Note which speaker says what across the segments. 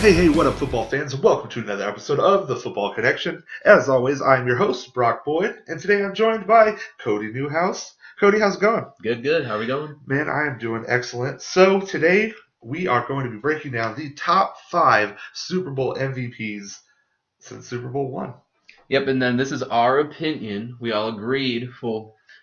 Speaker 1: Hey, what up, football fans? Welcome to another episode of The Football Connection. As always, I'm your host, Brock Boyd, and today I'm joined by Cody Newhouse. Cody, how's it going?
Speaker 2: Good. How are we going?
Speaker 1: Man, I am doing excellent. So today, we are going to be breaking down the top 5 Super Bowl MVPs since Super Bowl 1.
Speaker 2: Yep, and then this is our opinion. We all agreed,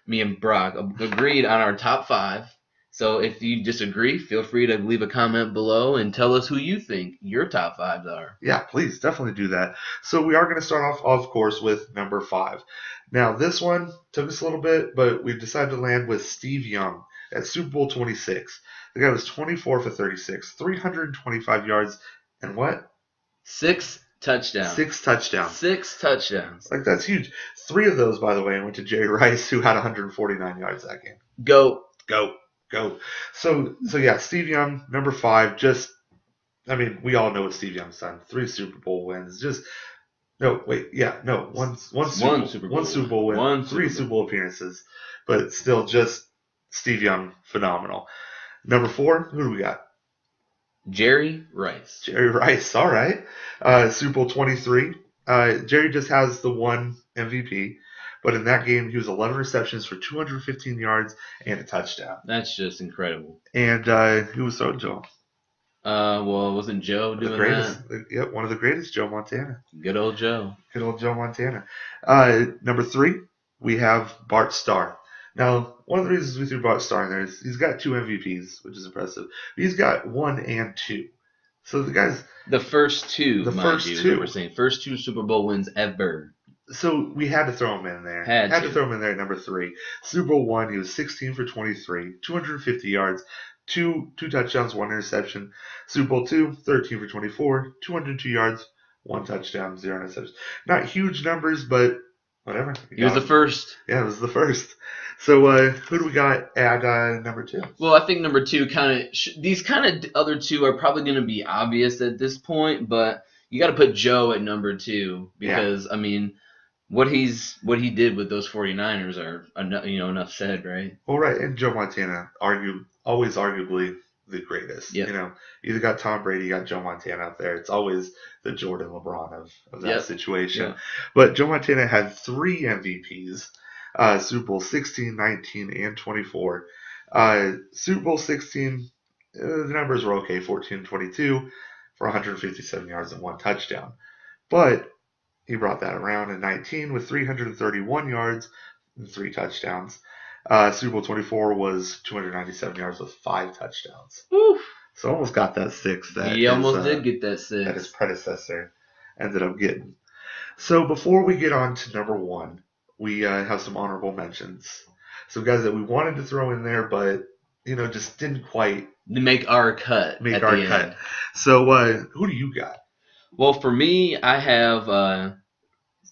Speaker 2: me and Brock agreed on our top 5. So if you disagree, feel free to leave a comment below and tell us who you think your top 5s are.
Speaker 1: Yeah, please, definitely do that. So we are going to start off, of course, with number 5. Now, this one took us a little bit, but we decided to land with Steve Young at Super Bowl 26. The guy was 24 for 36, 325 yards, and what?
Speaker 2: 6 touchdowns.
Speaker 1: 6 touchdowns.
Speaker 2: 6 touchdowns.
Speaker 1: Like, that's huge. 3 of those, by the way, went to Jerry Rice, who had 149 yards that game.
Speaker 2: Go.
Speaker 1: So yeah, Steve Young, number 5, we all know what Steve Young's done. 3 Super Bowl wins. One Super Bowl win, 3 Super Bowl appearances. But still, just Steve Young, phenomenal. Number 4, who do we got?
Speaker 2: Jerry Rice,
Speaker 1: all right. Super Bowl 23. Jerry just has the one MVP. But in that game, he was 11 receptions for 215 yards and a touchdown.
Speaker 2: That's just incredible.
Speaker 1: And who was throwing to him?
Speaker 2: Wasn't Joe doing that?
Speaker 1: Yep, one of the greatest, Joe Montana.
Speaker 2: Good old Joe.
Speaker 1: Good old Joe Montana. Number 3, we have Bart Starr. Now, one of the reasons we threw Bart Starr in there is he's got 2 MVPs, which is impressive. But he's got 1 and 2. So the guy's...
Speaker 2: The first 2, we're saying. First 2 Super Bowl wins ever.
Speaker 1: So we had to throw him in there. Had to throw him in there at number 3. Super Bowl 1, he was 16 for 23, 250 yards, 2 touchdowns, 1 interception. Super Bowl 2, 13 for 24, 202 yards, 1 touchdown, 0 interceptions. Not huge numbers, but whatever.
Speaker 2: He was the first.
Speaker 1: Yeah, it was the first. So who do we got at number 2?
Speaker 2: Well, I think number 2 these other 2 are probably going to be obvious at this point, but you got to put Joe at number 2 because, what he did with those 49ers are enough said, right?
Speaker 1: Well, right, and Joe Montana, always arguably the greatest.
Speaker 2: Yep.
Speaker 1: Either got Tom Brady, you got Joe Montana out there. It's always the Jordan LeBron of that situation. Yep. But Joe Montana had 3 MVPs, Super Bowl 16, 19, and 24. Super Bowl 16, the numbers were okay, 14-22 for 157 yards and 1 touchdown. But he brought that around in 19 with 331 yards and 3 touchdowns. Super Bowl 24 was 297 yards with 5 touchdowns.
Speaker 2: Oof.
Speaker 1: So almost got that 6.
Speaker 2: He almost did get that 6.
Speaker 1: That his predecessor ended up getting. So before we get on to number 1, we have some honorable mentions. Some guys that we wanted to throw in there, but just didn't quite
Speaker 2: make our cut.
Speaker 1: So who do you got?
Speaker 2: Well, for me, I have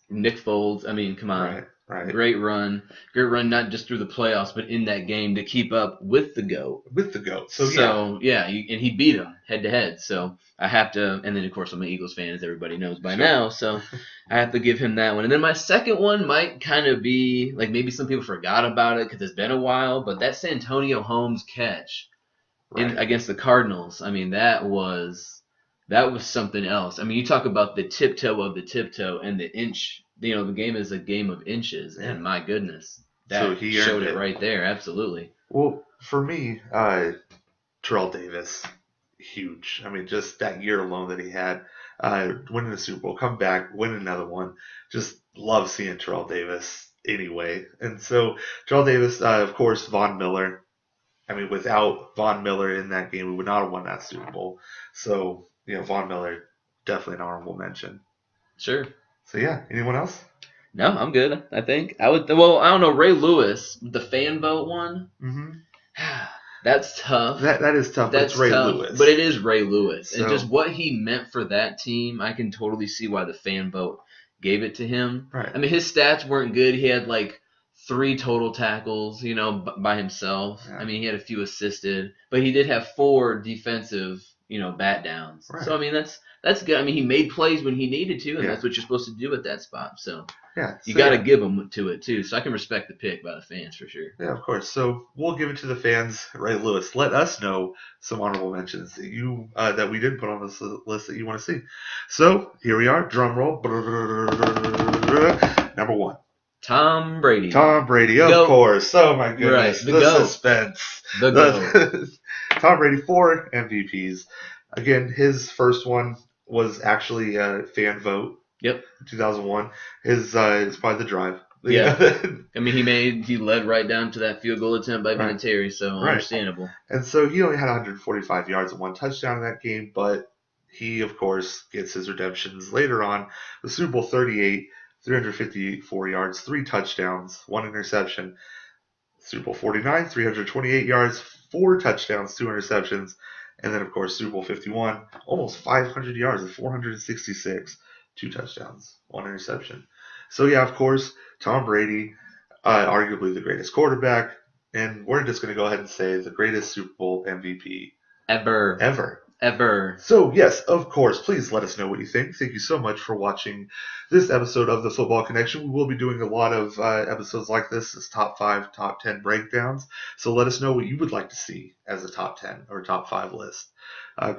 Speaker 2: Nick Foles. I mean, come on.
Speaker 1: Right.
Speaker 2: Great run, not just through the playoffs, but in that game to keep up with the GOAT.
Speaker 1: So
Speaker 2: and he beat him head to head. So I have to, and then of course I'm an Eagles fan, as everybody knows by now. So I have to give him that one. And then my second one might kind of be like maybe some people forgot about it because it's been a while, but that Santonio Holmes catch against the Cardinals. I mean, that was something else. I mean, you talk about the tiptoe of the tiptoe and the inch. The game is a game of inches, and my goodness, that he showed it right there. Absolutely.
Speaker 1: Well, for me, Terrell Davis, huge. I mean, just that year alone that he had, winning the Super Bowl, come back, win another one. Just love seeing Terrell Davis anyway. And so Terrell Davis, of course, Von Miller. I mean, without Von Miller in that game, we would not have won that Super Bowl. So, Von Miller, definitely an honorable mention.
Speaker 2: Sure.
Speaker 1: So, yeah, anyone else?
Speaker 2: No, I'm good, I think. I don't know, Ray Lewis, the fan vote one.
Speaker 1: Mm-hmm.
Speaker 2: That's tough.
Speaker 1: That is tough.
Speaker 2: That's
Speaker 1: but it's Ray
Speaker 2: tough,
Speaker 1: Lewis.
Speaker 2: But it is Ray Lewis.
Speaker 1: So,
Speaker 2: and just what he meant for that team, I can totally see why the fan vote gave it to him.
Speaker 1: Right.
Speaker 2: I mean, his stats weren't good. He had like 3 total tackles, by himself. Yeah. I mean, he had a few assisted, but he did have 4 defensive, bat downs. Right. So, I mean, that's good. I mean, he made plays when he needed to, and that's what you're supposed to do at that spot. So, you got to give him to it, too. So, I can respect the pick by the fans for sure.
Speaker 1: Yeah, of course. So, we'll give it to the fans. Ray Lewis, let us know some honorable mentions that that we didn't put on this list that you want to see. So, here we are. Drum roll. Number 1.
Speaker 2: Tom Brady.
Speaker 1: Tom Brady, of course. Oh, my goodness.
Speaker 2: Right.
Speaker 1: The suspense. Tom Brady, 4 MVPs. Again, his first one was actually a fan vote.
Speaker 2: Yep.
Speaker 1: 2001. His is probably the drive.
Speaker 2: Yeah. I mean, he led right down to that field goal attempt by Vinatieri, so understandable.
Speaker 1: And so he only had 145 yards and 1 touchdown in that game, but he, of course, gets his redemptions later on. The Super Bowl 38, 354 yards, 3 touchdowns, 1 interception. Super Bowl 49, 328 yards, 4 touchdowns, 2 interceptions. And then, of course, Super Bowl 51, almost 500 yards at 466, 2 touchdowns, 1 interception. So, yeah, of course, Tom Brady, arguably the greatest quarterback. And we're just going to go ahead and say the greatest Super Bowl MVP ever. So, yes, of course, please let us know what you think. Thank you so much for watching this episode of The Football Connection. We will be doing a lot of episodes like this as top 5, top 10 breakdowns. So let us know what you would like to see as a top 10 or top 5 list.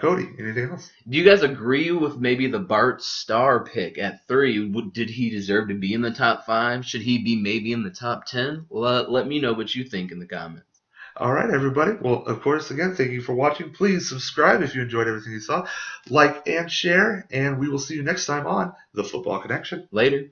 Speaker 1: Cody, anything else?
Speaker 2: Do you guys agree with maybe the Bart Starr pick at 3? Did he deserve to be in the top 5? Should he be maybe in the top 10? Well, let me know what you think in the comments.
Speaker 1: All right, everybody. Well, of course, again, thank you for watching. Please subscribe if you enjoyed everything you saw. Like and share, and we will see you next time on The Football Connection.
Speaker 2: Later.